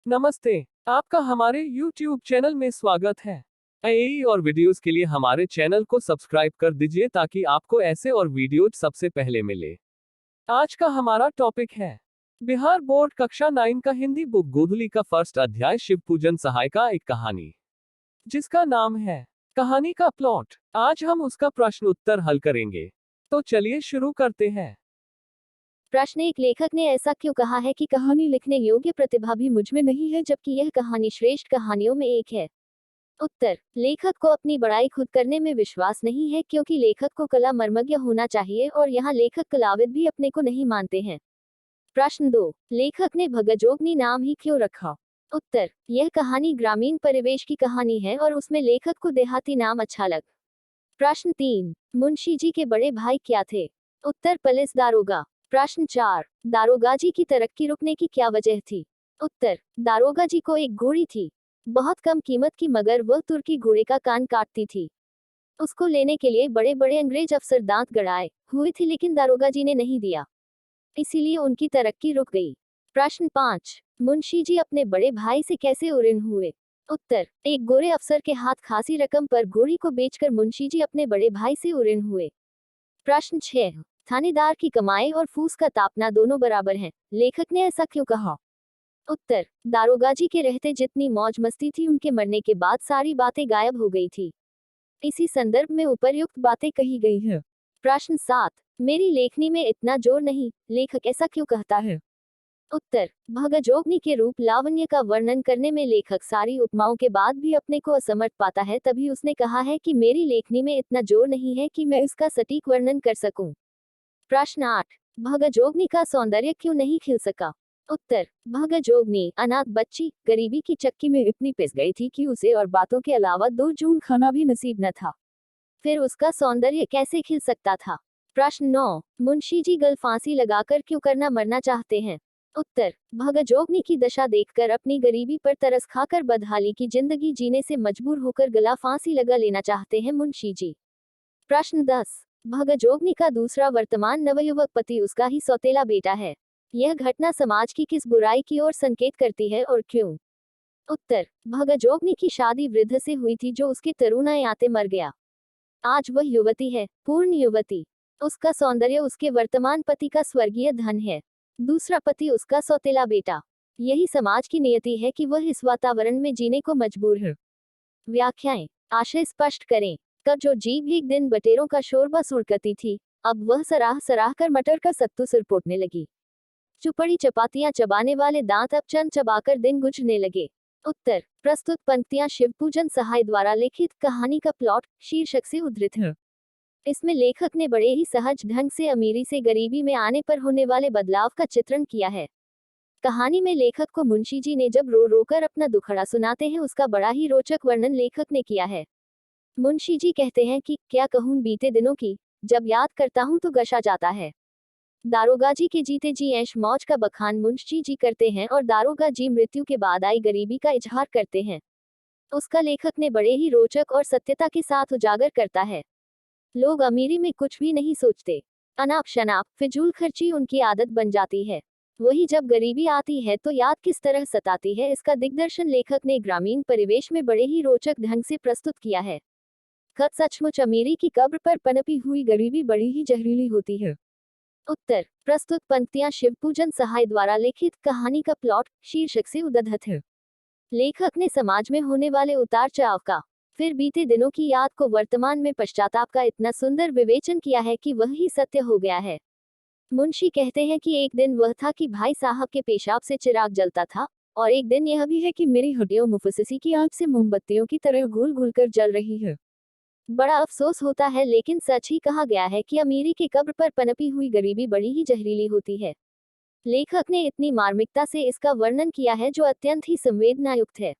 नमस्ते। आपका हमारे YouTube चैनल में स्वागत है। नई और वीडियोस के लिए हमारे चैनल को सब्सक्राइब कर दीजिए ताकि आपको ऐसे और वीडियोज सबसे पहले मिले। आज का हमारा टॉपिक है बिहार बोर्ड कक्षा 9 का हिंदी बुक गोधुली का फर्स्ट अध्याय शिव पूजन सहायिका एक कहानी, जिसका नाम है कहानी का प्लॉट। आज हम उसका प्रश्न उत्तर हल करेंगे। तो चलिए शुरू करते हैं। प्रश्न एक, लेखक ने ऐसा क्यों कहा है कि कहानी लिखने योग्य प्रतिभा भी मुझ में नहीं है जबकि यह कहानी श्रेष्ठ कहानियों में एक है। उत्तर, लेखक को अपनी बड़ाई खुद करने में विश्वास नहीं है क्योंकि लेखक को कला मर्मज्ञ होना चाहिए और यहाँ लेखक कलाविद भी अपने को नहीं मानते हैं। प्रश्न 2, लेखक ने भगजोगनी नाम ही क्यों रखा? उत्तर, यह कहानी ग्रामीण परिवेश की कहानी है और उसमें लेखक को देहाती नाम अच्छा लग। प्रश्न 3, मुंशी जी के बड़े भाई क्या थे? उत्तर, पुलिस दारोगा। प्रश्न 4, दारोगा जी की तरक्की रुकने की क्या वजह थी? उत्तर, दारोगा जी को एक घोड़ी थी, बहुत कम कीमत की, मगर वह तुर्की घोड़े का कान काटती थी। उसको लेने के लिए बड़े बड़े अंग्रेज अफसर दांत गड़ाए हुए थे लेकिन दारोगा जी ने नहीं दिया, इसीलिए उनकी तरक्की रुक गई। प्रश्न 5, मुंशी जी अपने बड़े भाई से कैसे उऋण हुए? उत्तर, एक गोरे अफसर के हाथ खासी रकम पर घोड़ी को बेचकर मुंशी जी अपने बड़े भाई से उऋण हुए। प्रश्न 6, थानेदार की कमाई और फूस का तापना दोनों बराबर हैं, लेखक ने ऐसा क्यों कहा? उत्तर, दारोगा जी के रहते जितनी मौज मस्ती थी उनके मरने के बाद सारी बातें गायब हो गई थी, इसी संदर्भ में उपर्युक्त बातें कही गई है। प्रश्न 7, मेरी लेखनी में इतना जोर नहीं, लेखक ऐसा क्यों कहता है? उत्तर, भगजोगनी के रूप लावण्य का वर्णन करने में लेखक सारी उपमाओं के बाद भी अपने को असमर्थ पाता है, तभी उसने कहा है कि मेरी लेखनी में इतना जोर नहीं है कि मैं इसका सटीक वर्णन कर सकूं। प्रश्न 8, भगजोगनी का सौंदर्य क्यों नहीं खिल सका? उत्तर, भगजोगनी अनाथ बच्ची गरीबी की चक्की में इतनी पिस गई थी कि उसे और बातों के अलावा 2 जून खाना भी नसीब न था, फिर उसका सौंदर्य कैसे खिल सकता था? प्रश्न 9, मुंशी जी गल फांसी लगाकर क्यों करना मरना चाहते हैं? उत्तर, भगजोगनी की दशा देखकर अपनी गरीबी पर तरस खाकर बदहाली की जिंदगी जीने से मजबूर होकर गला फांसी लगा लेना चाहते हैं मुंशी जी। प्रश्न 10, भगजोगनी का दूसरा वर्तमान नवयुवक पति उसका ही सौतेला बेटा है, यह घटना समाज की किस बुराई की ओर संकेत करती है और क्यों? उत्तर, भगजोगनी की शादी वृद्ध से हुई थी जो उसके तरुणाई आते मर गया। आज वह युवती है, पूर्ण युवती। उसका सौंदर्य उसके वर्तमान पति का स्वर्गीय धन है, दूसरा पति उसका सौतेला बेटा। यही समाज की नियति है कि वह इस वातावरण में जीने को मजबूर है। व्याख्याएं, आशय स्पष्ट करें। कब जो जीभ एक दिन बटेरों का शोरबा सुड़कती थी, अब वह सराह सराह कर मटर का सत्तू सुरपोटने लगी। चुपड़ी चपातियां चबाने वाले दांत अब चंद चबाकर दिन गुजरने लगे। उत्तर, प्रस्तुत पंक्तियां शिवपूजन सहाय द्वारा लिखित कहानी का प्लॉट शीर्षक से उद्धृत हैं। इसमें लेखक ने बड़े ही सहज ढंग से अमीरी से गरीबी में आने पर होने वाले बदलाव का चित्रण किया है। कहानी में लेखक को मुंशी जी ने जब रो रो कर अपना दुखड़ा सुनाते हैं उसका बड़ा ही रोचक वर्णन लेखक ने किया है। मुंशी जी कहते हैं कि क्या कहूं बीते दिनों की, जब याद करता हूं तो गशा जाता है। दारोगा जी के जीते जी ऐश मौज का बखान मुंशी जी करते हैं और दारोगा जी मृत्यु के बाद आई गरीबी का इजहार करते हैं। उसका लेखक ने बड़े ही रोचक और सत्यता के साथ उजागर करता है। लोग अमीरी में कुछ भी नहीं सोचते, अनाप शनाप फिजूल खर्ची उनकी आदत बन जाती है। वही जब गरीबी आती है तो याद किस तरह सताती है, इसका दिग्दर्शन लेखक ने ग्रामीण परिवेश में बड़े ही रोचक ढंग से प्रस्तुत किया है। खत सचमुच अमीरी की कब्र पर पनपी हुई गरीबी बड़ी ही जहरीली होती है। उत्तर, प्रस्तुत पंक्तियां शिवपूजन सहाय द्वारा लिखित कहानी का प्लॉट शीर्षक से उद्धृत है। लेखक ने समाज में होने वाले उतार चढ़ाव का, फिर बीते दिनों की याद को वर्तमान में पश्चाताप का इतना सुंदर विवेचन किया है कि वह ही सत्य हो गया है। मुंशी कहते हैं कि एक दिन वह था कि भाई साहब के पेशाब से चिराग जलता था, और एक दिन यह भी है कि मेरी हड्डियों मुफस्सिसी की आंख से मोमबत्तियों की तरह घुल घुल कर जल रही है। बड़ा अफसोस होता है लेकिन सच ही कहा गया है कि अमीरी की कब्र पर पनपी हुई गरीबी बड़ी ही जहरीली होती है। लेखक ने इतनी मार्मिकता से इसका वर्णन किया है जो अत्यंत ही संवेदनायुक्त है।